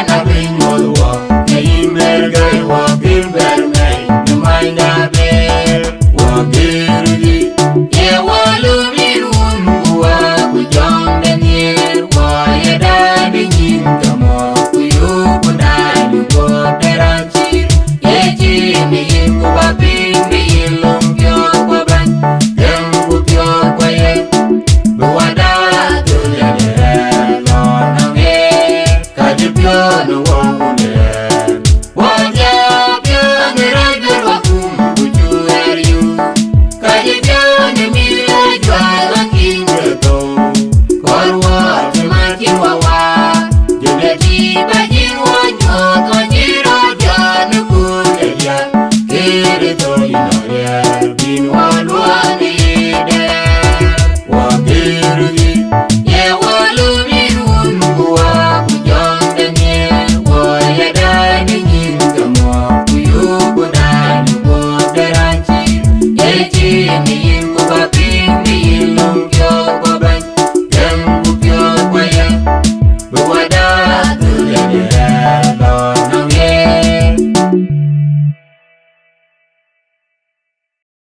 na bin molwa ne imber gai wa bimber mai ne mai na be wa girgi ye walu min unwa ku jonde ni wa ye da bin kamo ku yu ku da ni go teranchi ye ji mi ku ba bin mi long kyo ko ban dem ku kyo ko ye wada do le no na me ka ji pyo no wo ne wa ja pyo ne ra do wa ku ju er yu ka ji pyo ne mi ra jwa la king to kor wa ti ma ki wa wa de ne ji ba ji wo nyo